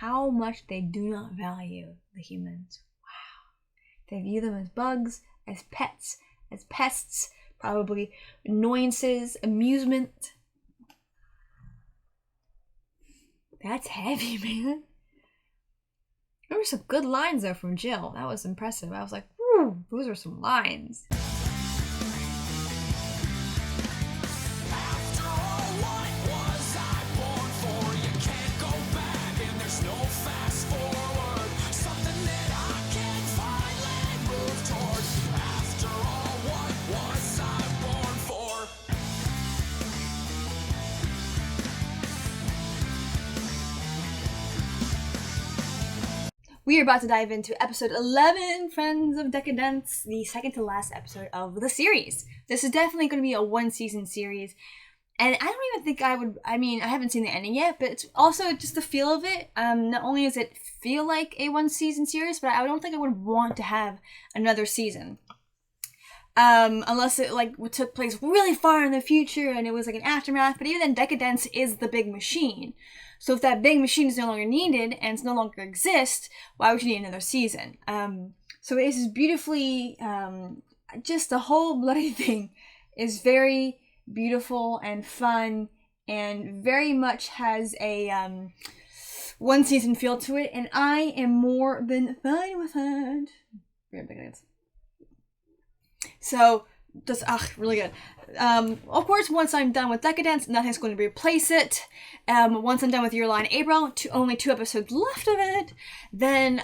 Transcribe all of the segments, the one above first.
how much they do not value the humans. Wow. They view them as bugs, as pets, as pests, probably annoyances, amusement. That's heavy, man. There were some good lines though from Jill. That was impressive. I was like, whew, those are some lines. We are about to dive into episode 11, Friends of Deca-Dence, the second to last episode of the series. This is definitely going to be a one-season series, and I don't even think I haven't seen the ending yet, but it's also just the feel of it. Not only does it feel like a one-season series, but I don't think I would want to have another season. Unless it took place really far in the future and it was like an aftermath, but even then Deca-Dence is the big machine. So if that big machine is no longer needed and it's no longer exists, why would you need another season? So this is beautifully, just the whole bloody thing is very beautiful and fun and very much has a one season feel to it, and I am more than fine with it. So, just, really good. Of course, once I'm done with Deca-Dence, nothing's going to replace it. Once I'm done with Your Lie in April, only 2 episodes left of it. Then,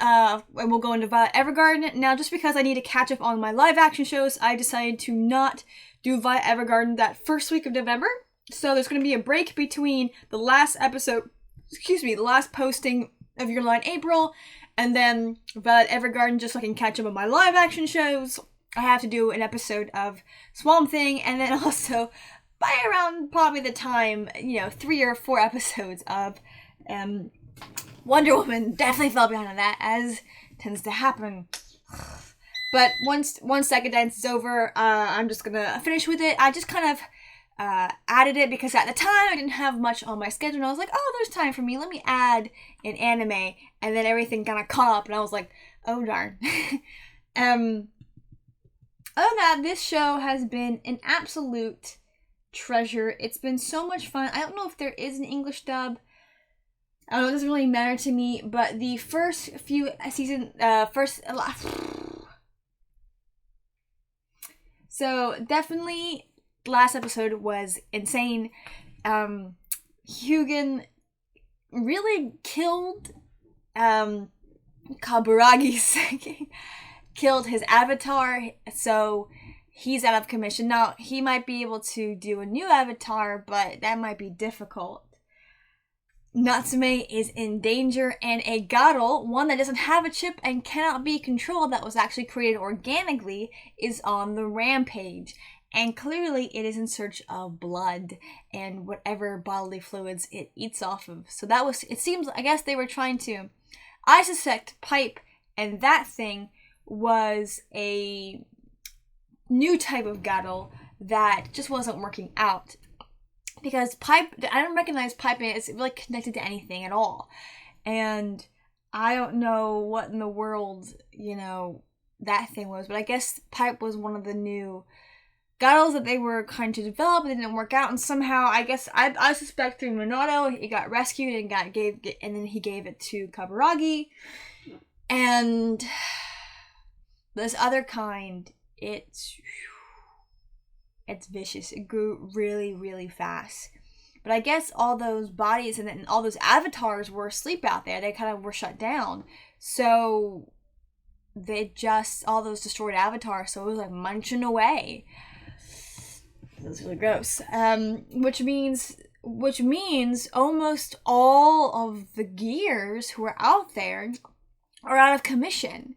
we'll go into Violet Evergarden. Now, just because I need to catch up on my live-action shows, I decided to not do Violet Evergarden that first week of November. So, there's going to be a break between the last the last posting of Your Lie in April, and then Violet Evergarden, just so I can catch up on my live-action shows. I have to do an episode of Swamp Thing, and then also, by around probably the time, 3 or 4 episodes of Wonder Woman. Definitely fell behind on that, as tends to happen. But once Deca-Dence is over, I'm just gonna finish with it. I just kind of added it because at the time I didn't have much on my schedule, and I was like, oh, there's time for me, let me add an anime, and then everything kind of caught up, and I was like, oh darn. Other than that, this show has been an absolute treasure. It's been so much fun. I don't know if there is an English dub. I don't know, it doesn't really matter to me, but the first few seasons, so definitely last episode was insane. Hyugen really killed Kaburagi's killed his avatar, so he's out of commission. Now, he might be able to do a new avatar, but that might be difficult. Natsume is in danger, and a Gadol, one that doesn't have a chip and cannot be controlled, that was actually created organically, is on the rampage. And clearly it is in search of blood and whatever bodily fluids it eats off of. So it seems, I guess they were trying to, I suspect Pipe and that thing was a new type of Gadol that just wasn't working out. Because Pipe, I don't recognize Pipe as really connected to anything at all. And I don't know what in the world, that thing was. But I guess Pipe was one of the new Gadols that they were trying to develop and it didn't work out. And somehow, I guess, I suspect through Minato, it got rescued and and then he gave it to Kaburagi. And this other kind, it's vicious. It grew really, really fast. But I guess all those bodies and all those avatars were asleep out there. They kind of were shut down. So all those destroyed avatars, so it was like munching away. It was really gross. Which means almost all of the gears who are out there are out of commission.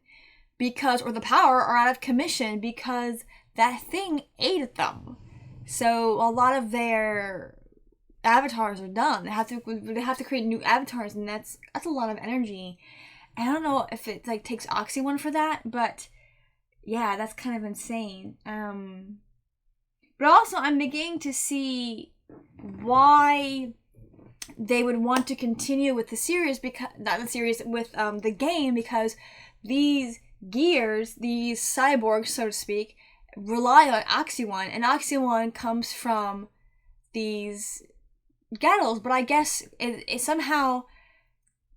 Or the power are out of commission because that thing ate them. So a lot of their avatars are done. They have to create new avatars, and that's a lot of energy. I don't know if it takes Oxy One for that, but yeah, that's kind of insane. But also I'm beginning to see why they would want to continue with the series, because not the series, with the game, because these gears, these cyborgs, so to speak, rely on Oxy-1, and Oxy-1 comes from these Gatles. But I guess it somehow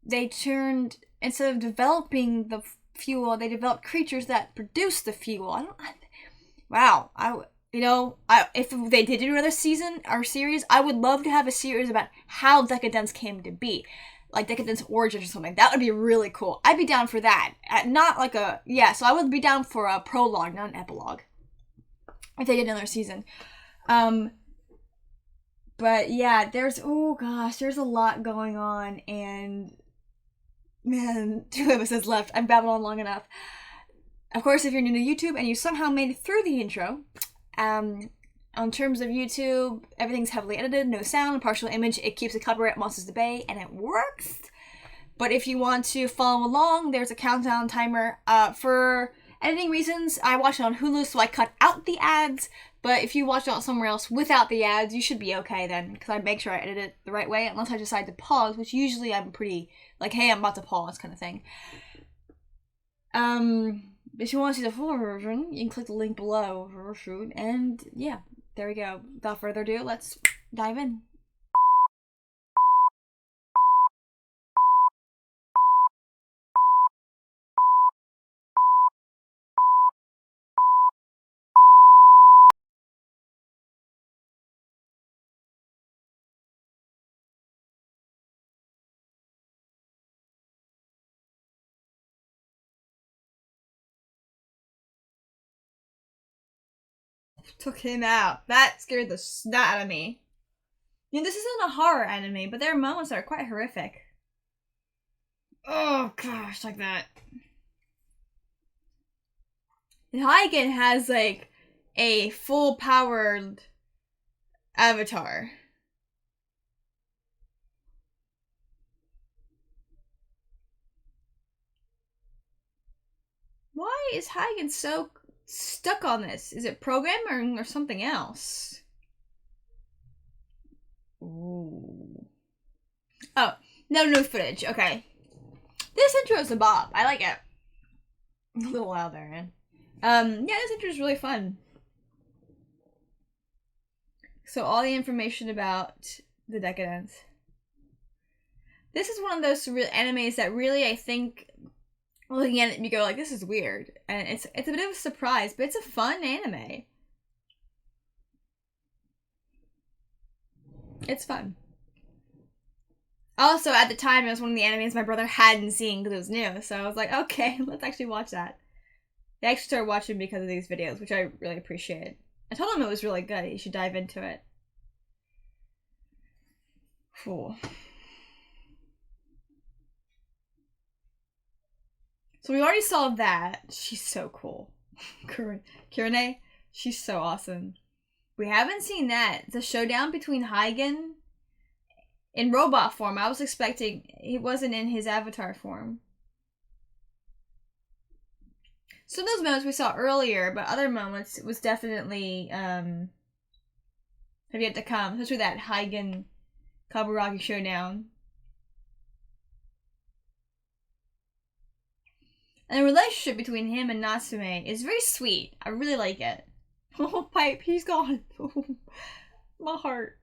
they turned, instead of developing the fuel, they developed creatures that produce the fuel. If they did do another season or series, I would love to have a series about how Deca-Dence came to be, like Deca-Dence Origins or something. That would be really cool. I'd be down for that. So I would be down for a prologue, not an epilogue, if they did another season. But yeah, there's a lot going on, and man, 2 episodes left. I've babbled on long enough. Of course, if you're new to YouTube and you somehow made it through the intro, on terms of YouTube, everything's heavily edited, no sound, partial image. It keeps the copyright Monsters Bay, and it works. But if you want to follow along, there's a countdown timer. For editing reasons, I watch it on Hulu, so I cut out the ads. But if you watch it somewhere else without the ads, you should be okay then, because I make sure I edit it the right way, unless I decide to pause, which usually I'm pretty, like, hey, I'm about to pause kind of thing. If you want to see the full version, you can click the link below, and yeah, there we go. Without further ado, let's dive in. Took him out. That scared the snot out of me. This isn't a horror anime, but there are moments that are quite horrific. Oh gosh, like that. And Huygen has like a full powered avatar. Why is Huygen so stuck on this? Is it programming or something else? Ooh. Oh, no new footage. Okay. This intro is a bop. I like it. A little loud there, man. Yeah, this intro is really fun. So all the information about the Deca-Dence. This is one of those animes that really, I think, looking at it, you go like, this is weird. And it's a bit of a surprise, but it's a fun anime. It's fun. Also, at the time, it was one of the animes my brother hadn't seen because it was new. So I was like, okay, let's actually watch that. They actually started watching because of these videos, which I really appreciate. I told him it was really good. You should dive into it. Cool. So we already saw that. She's so cool. Kirine, she's so awesome. We haven't seen that. The showdown between Huygen in robot form. I was expecting he wasn't in his avatar form. Some of those moments we saw earlier, but other moments was definitely have yet to come. Especially that Huygen Kaburagi showdown. And the relationship between him and Natsume is very sweet. I really like it. Oh, Pipe, he's gone. My heart.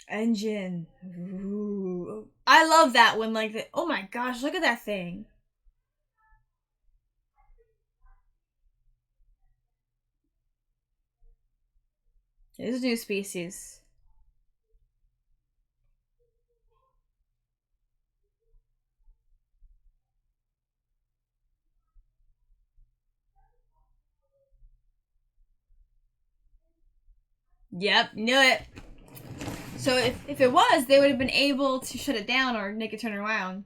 Engine. Ooh. I love that one. Like, oh my gosh, look at that thing. It's a new species. Yep, knew it. So if it was, they would have been able to shut it down or make it turn around.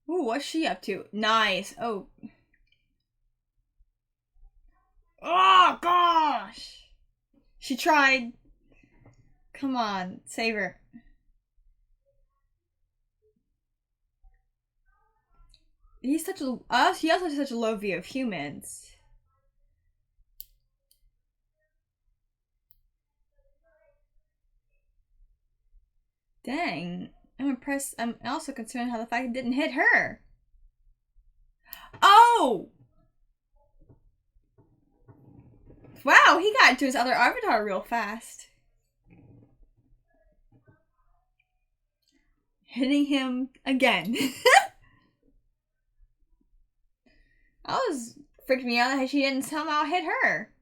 Ooh, what's she up to? Nice. Oh. Oh, gosh. She tried. Come on, save her. He's such a he also has such a low view of humans. Dang. I'm impressed. I'm also concerned how the fact it didn't hit her. Oh! Wow, he got into his other avatar real fast. Hitting him again. That was freaked me out that she didn't somehow hit her.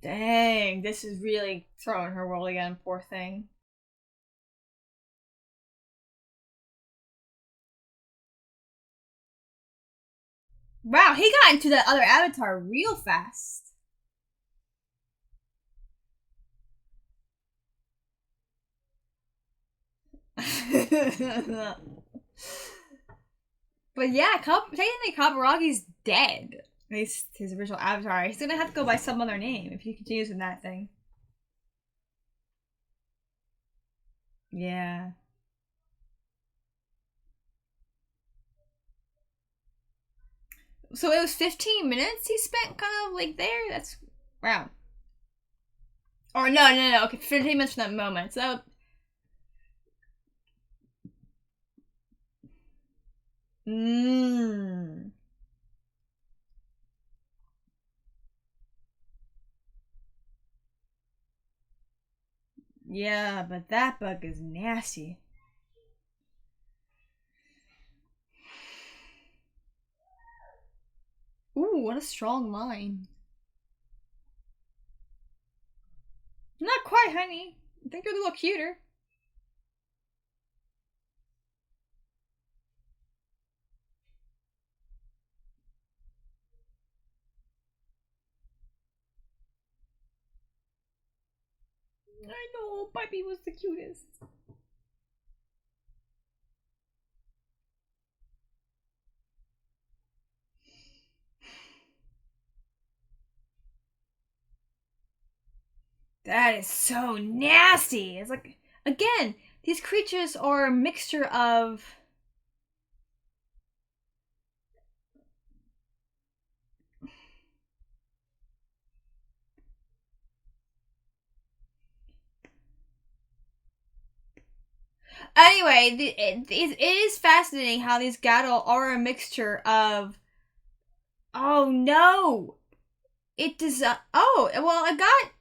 Dang, this is really throwing her world again, poor thing. Wow, he got into that other avatar real fast. But yeah, technically Kaburagi's dead. At least his original avatar. He's gonna have to go by some other name if he continues in that thing. Yeah. So it was 15 minutes he spent kind of like there? That's wow. Or no. Okay, 15 minutes from that moment. So that would... Yeah, but that bug is nasty. Ooh, what a strong line. Not quite, honey. I think you're a little cuter. I know, Pipey was the cutest. That is so nasty. It's like, again, these creatures are a mixture of... Anyway, it is fascinating how these Gatto are a mixture of... Oh, no! It does... Oh, well, I got...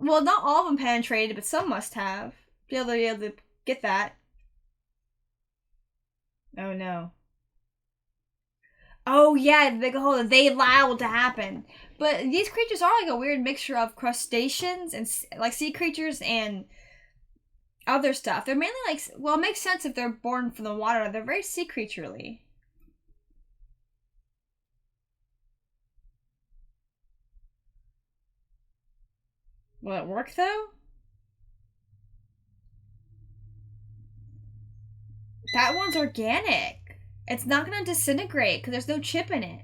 Well, not all of them penetrated, but some must have. Be able to get that. Oh, no. Oh, yeah, they allow it to happen. But these creatures are like a weird mixture of crustaceans and like sea creatures and other stuff. They're mainly like, well, it makes sense if they're born from the water. They're very sea creaturely. Will it work though? That one's organic. It's not gonna disintegrate because there's no chip in it.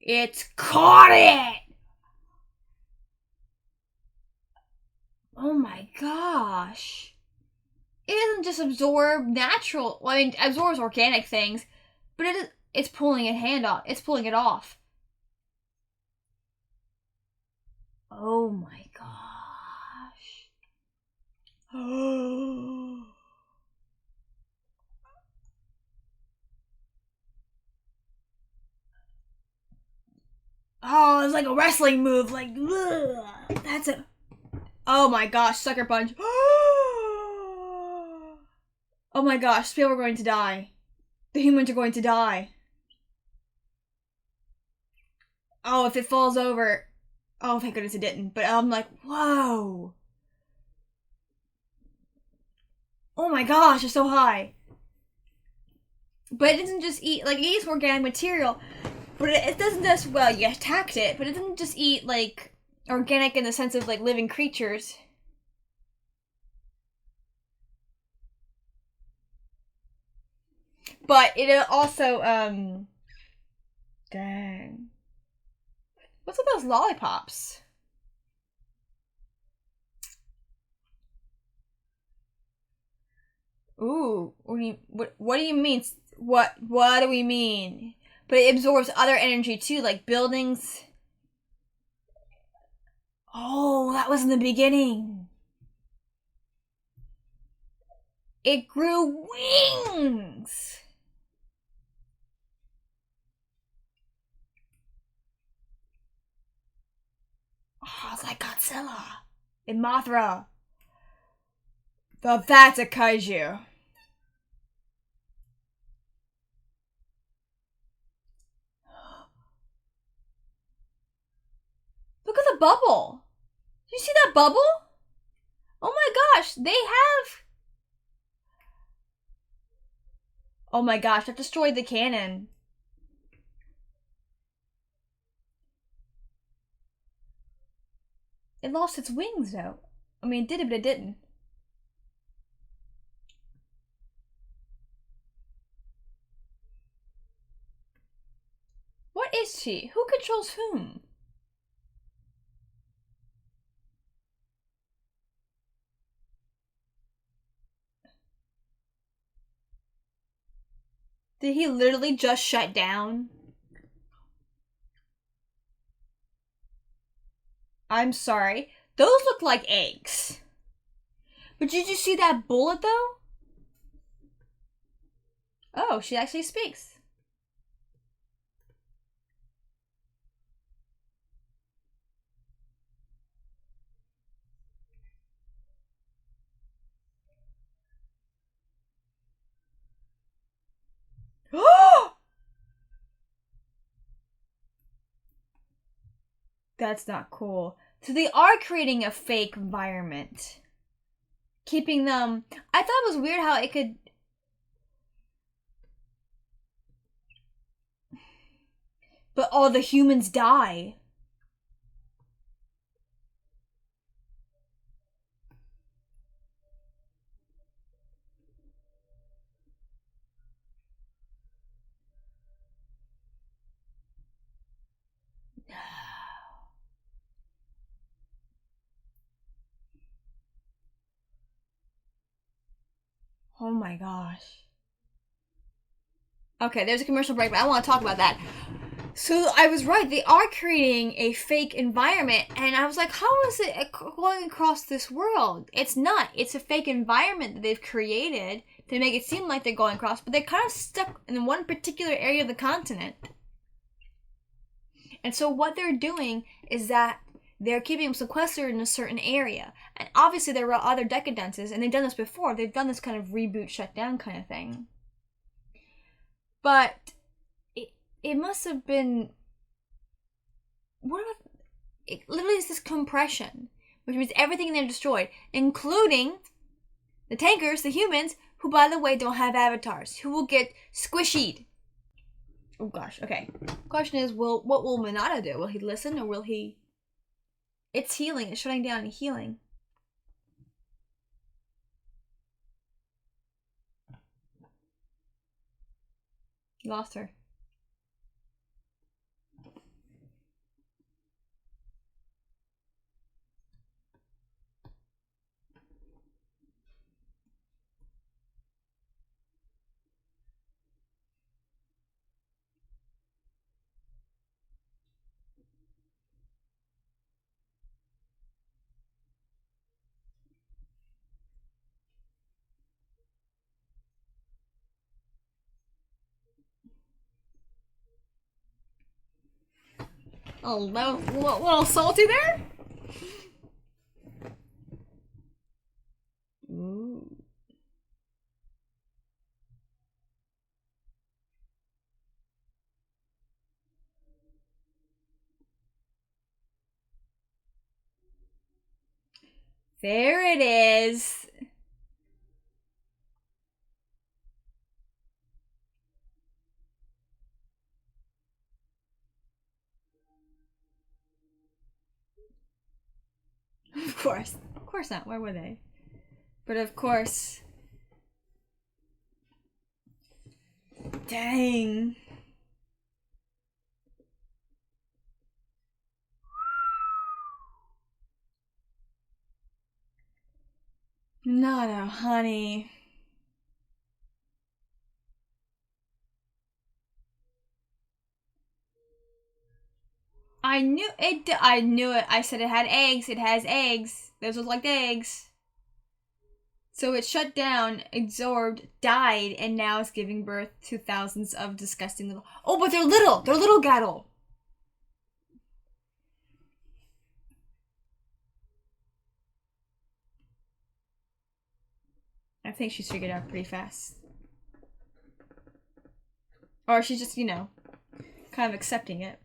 It's caught it! Oh my gosh. It doesn't just absorb natural, well, I mean, it absorbs organic things, but it's pulling it's pulling it off. Oh my gosh. Oh, it's like a wrestling move. Like, ugh. That's a... Oh my gosh, sucker punch. Oh my gosh, people are going to die. The humans are going to die. Oh, if it falls over... Oh, thank goodness it didn't. But I'm like, whoa. Oh my gosh, it's so high. But it doesn't just eat, like, it eats organic material, but it doesn't just, well, you attacked it, but it doesn't just eat, like, organic in the sense of, like, living creatures. But it also, dang. What's with those lollipops? Ooh, what do you mean? What do we mean? But it absorbs other energy too, like buildings. Oh, that was in the beginning. It grew wings. Oh, it's like Godzilla and Mothra. Well, that's a kaiju. Look at the bubble. Did you see that bubble? Oh my gosh, they have. Oh my gosh, that destroyed the cannon. It lost its wings though. I mean, it did it, but it didn't. What is she? Who controls whom? Did he literally just shut down? I'm sorry. Those look like eggs. But did you see that bullet though? Oh, she actually speaks. That's not cool. So they are creating a fake environment. Keeping them. I thought it was weird how it could. But all the humans die. Oh my gosh. Okay, there's a commercial break, but I want to talk about that. So I was right. They are creating a fake environment, and I was like, how is it going across this world? It's not. It's a fake environment that they've created to make it seem like they're going across, but they're kind of stuck in one particular area of the continent. And so what they're doing is that they're keeping them sequestered in a certain area. And obviously there are other Deca-Dences, and they've done this before. They've done this kind of reboot, shut down kind of thing. But it must have been. What if it literally is this compression, which means everything they're destroyed, including the tankers, the humans, who by the way don't have avatars, who will get squishied. Oh gosh, okay. Question is, what will Minata do? Will he listen or will he? It's healing. It's shutting down and healing. Lost her. Oh, little salty there? Ooh. There it is. Of course. Of course not. Why would they? But of course. Dang. No, honey. I knew it. I knew it. I said it had eggs. It has eggs. Those look like eggs. So it shut down, absorbed, died, and now is giving birth to thousands of disgusting little. Oh, but they're little. They're little Gattle. I think she's figured out pretty fast. Or she's just, you know, kind of accepting it.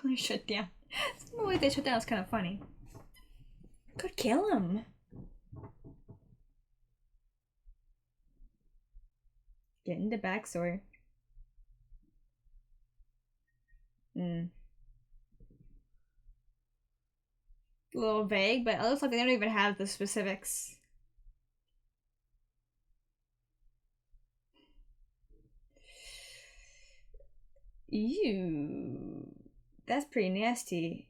They shut down. The way they shut down is kind of funny. Could kill him. Get into backstory. A little vague, but it looks like they don't even have the specifics. Ew. That's pretty nasty.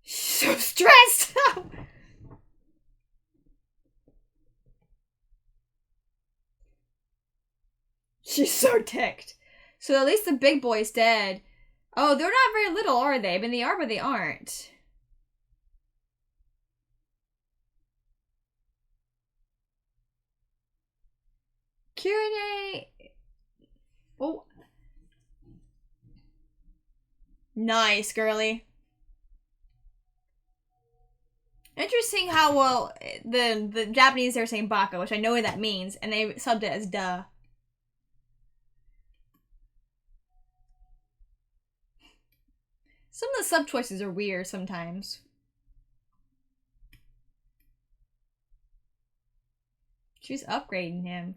She's so stressed! She's so ticked. So at least the big boy's dead. Oh, they're not very little, are they? I mean, they are, but they aren't. Kirine. Oh. Nice, girly. Interesting how well the Japanese are saying baka, which I know what that means, and they subbed it as duh. Some of the sub choices are weird sometimes. She's upgrading him.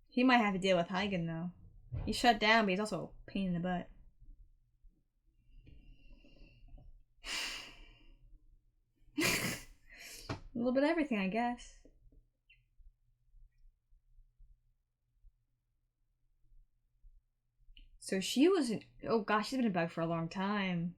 He might have to deal with Hygen though. He's shut down, but he's also a pain in the butt. A little bit of everything, I guess. So she was. Oh gosh, she's been a bug for a long time.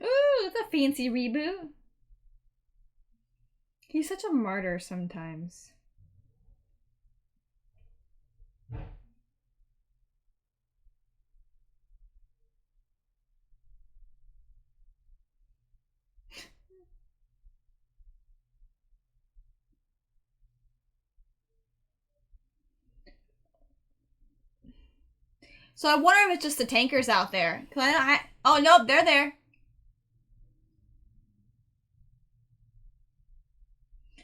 Ooh, that's a fancy reboot. He's such a martyr sometimes. So I wonder if it's just the tankers out there. Oh, nope, they're there.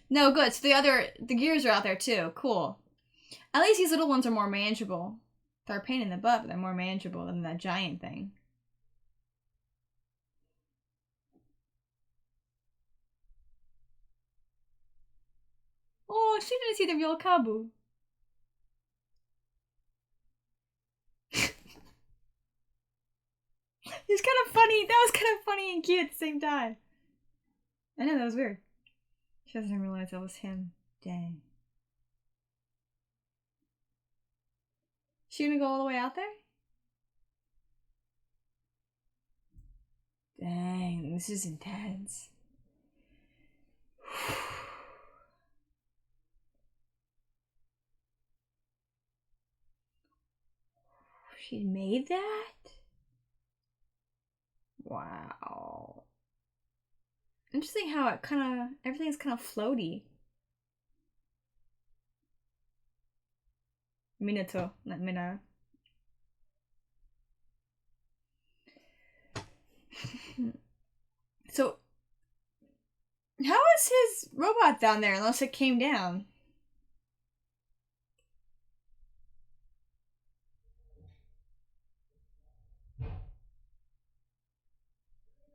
No, good. So the gears are out there too. Cool. At least these little ones are more manageable. They're a pain in the butt, but they're more manageable than that giant thing. Oh, she didn't see the real Kabu. He's kind of funny. That was kind of funny and cute at the same time. I know, that was weird. She doesn't realize that was him. Dang. She gonna go all the way out there? Dang, this is intense. She made that? Wow. Interesting how it everything's kind of floaty. Minato, not Mina. So, how is his robot down there unless it came down?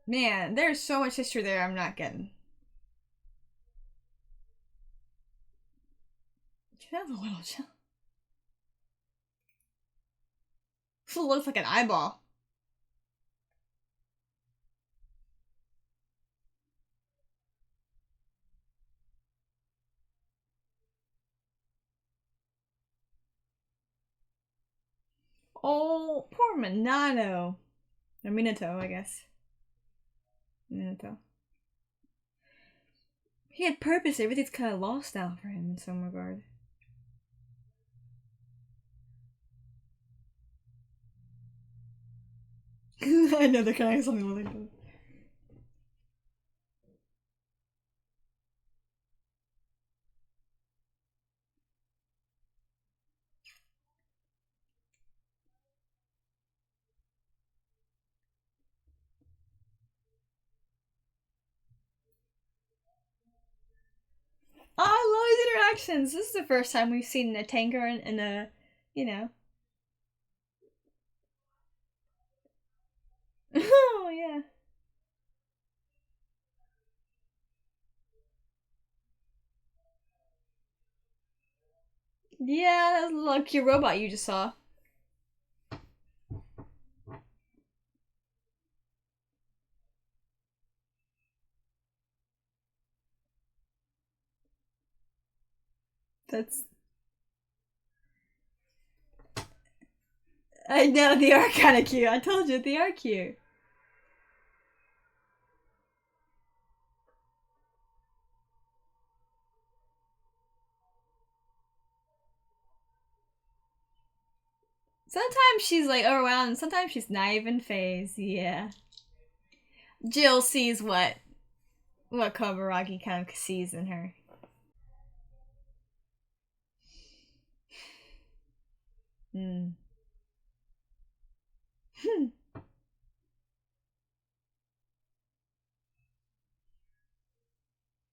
Man, there's so much history there I'm not getting. That's a little chill. It looks like an eyeball. Oh, poor Minato. Or Minato, I guess. Minato. He had purpose. Everything's kind of lost now for him in some regard. I know they're kind of something like that. Oh, I love these interactions. This is the first time we've seen a tanker in a, you know. Oh, yeah. Yeah, that was a little cute robot you just saw. That's... I know, they are kind of cute. I told you, they are cute. Sometimes she's like overwhelmed, sometimes she's naive and phased, yeah. Jill sees what Kobaragi kind of sees in her. Hmm.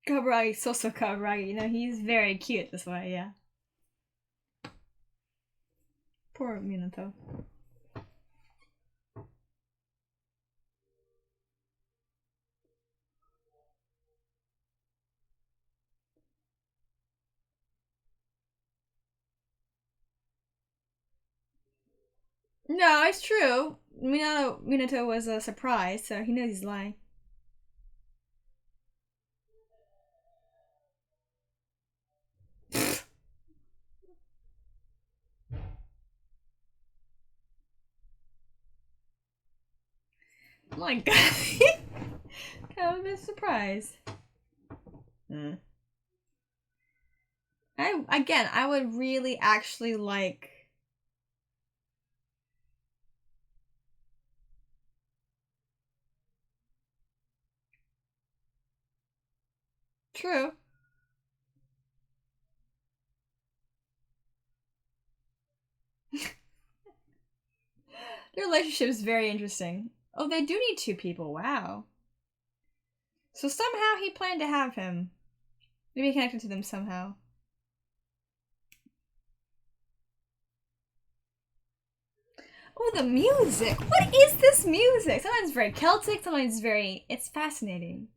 Kobaragi, so Kobaragi, you know, he's very cute this way, yeah. Poor Minato. No, it's true. Minato was a surprise, so he knows he's lying. Oh my god. Kind of a surprise. I would really actually like... True. Their relationship is very interesting. Oh, they do need two people. Wow. So somehow he planned to have him. Maybe connected to them somehow. Oh, the music! What is this music? Sometimes it's very Celtic, sometimes it's very... It's fascinating.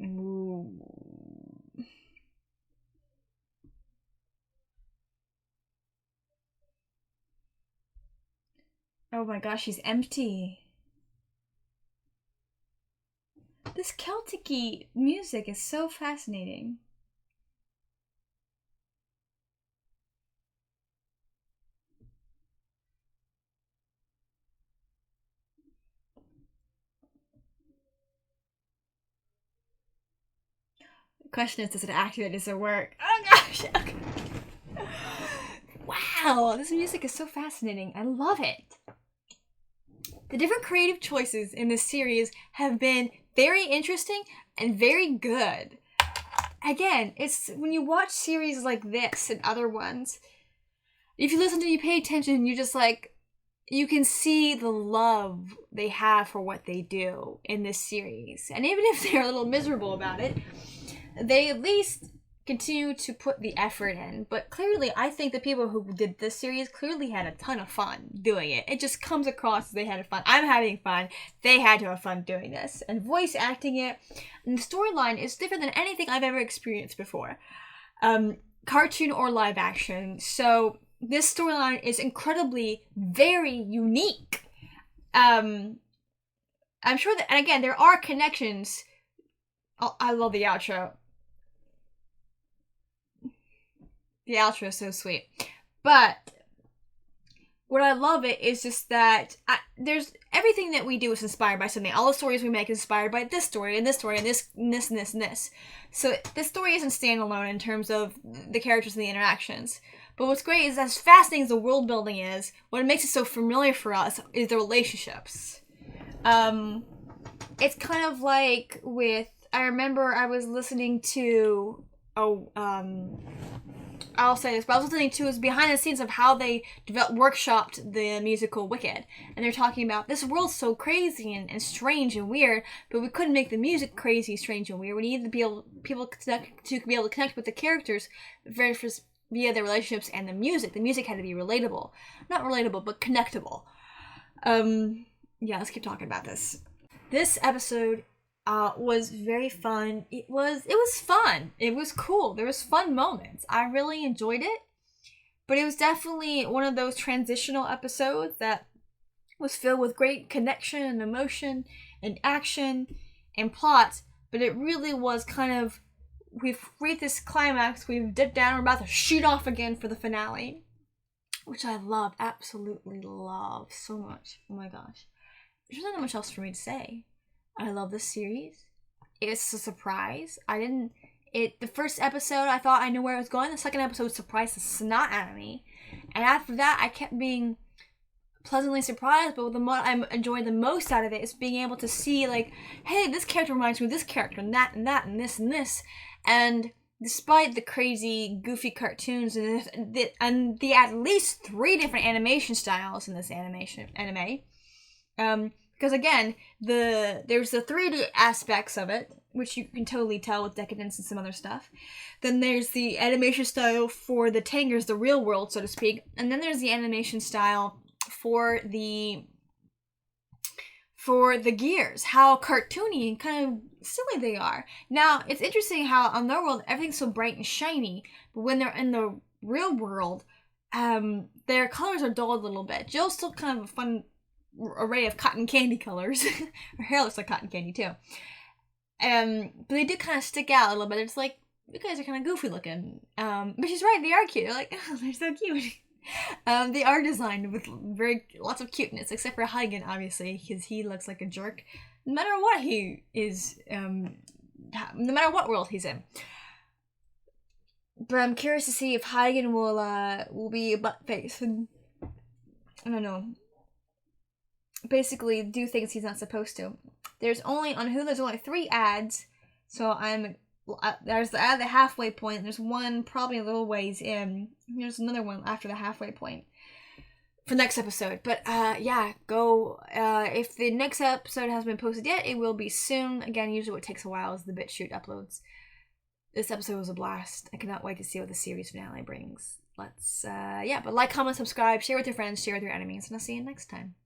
Ooh. Oh my gosh, she's empty. This Celtic-y music is so fascinating. The question is, does it activate? Does it work? Oh gosh! Okay. Wow, this music is so fascinating. I love it. The different creative choices in this series have been very interesting and very good. Again, it's when you watch series like this and other ones, if you listen to, you pay attention, you're just like, you can see the love they have for what they do in this series. And even if they're a little miserable about it, they at least continue to put the effort in. But clearly, I think the people who did this series clearly had a ton of fun doing it. It just comes across as they had fun. I'm having fun. They had to have fun doing this. And voice acting it. And the storyline is different than anything I've ever experienced before. Cartoon or live action. So this storyline is incredibly very unique. I'm sure that, and again, there are connections. Oh, I love the outro. The outro is so sweet. But what I love it is just that there's everything that we do is inspired by something. All the stories we make is inspired by this story and this story and this and this and this and this. So this story isn't standalone in terms of the characters and the interactions. But what's great is, as fascinating as the world building is, what makes it so familiar for us is the relationships. It's kind of like with, I remember I was listening to, I'll say this, but I was listening to is behind the scenes of how they workshopped the musical Wicked. And they're talking about, this world's so crazy and strange and weird, but we couldn't make the music crazy, strange, and weird. We needed to be able to be able to connect with the characters via their relationships and the music. The music had to be relatable. Not relatable, but connectable. Yeah, let's keep talking about this. This episode was very fun. It was fun. It was cool. There was fun moments. I really enjoyed it. But it was definitely one of those transitional episodes that was filled with great connection and emotion and action and plot. But it really was kind of, we've reached this climax, we've dipped down, we're about to shoot off again for the finale. Which I love, absolutely love so much. Oh my gosh. There's not much else for me to say. I love this series. It's a surprise. The first episode, I thought I knew where it was going. The second episode surprised the snot out of me. And after that, I kept being pleasantly surprised, but what I'm enjoying the most out of it is being able to see, like, hey, this character reminds me of this character, and that, and that, and this, and this. And despite the crazy, goofy cartoons and the at least 3 different animation styles in this anime, because again, there's the 3D aspects of it, which you can totally tell with Deca-Dence and some other stuff. Then there's the animation style for the Tangers, the real world, so to speak. And then there's the animation style for the gears, how cartoony and kind of silly they are. Now, it's interesting how on their world, everything's so bright and shiny, but when they're in the real world, their colors are dulled a little bit. Jill's still kind of a fun array of cotton candy colors. Her hair looks like cotton candy too. But they do kind of stick out a little bit. It's like, you guys are kind of goofy looking. But she's right, they are cute. They're like, oh, they're so cute. They are designed with lots of cuteness, except for Huygen, obviously, because he looks like a jerk, no matter what he is, no matter what world he's in. But I'm curious to see if Huygen will be a butt face and, I don't know, basically do things he's not supposed to. There's only, on Hulu, there's only 3 ads, so there's the ad, the halfway point, there's one probably a little ways in, there's another one after the halfway point for next episode. But yeah, go, if the next episode hasn't been posted yet, it will be soon. Again, usually what takes a while is the BitChute uploads. This episode was a blast. I cannot wait to see what the series finale brings. But like, comment, subscribe, share with your friends, share with your enemies, and I'll see you next time.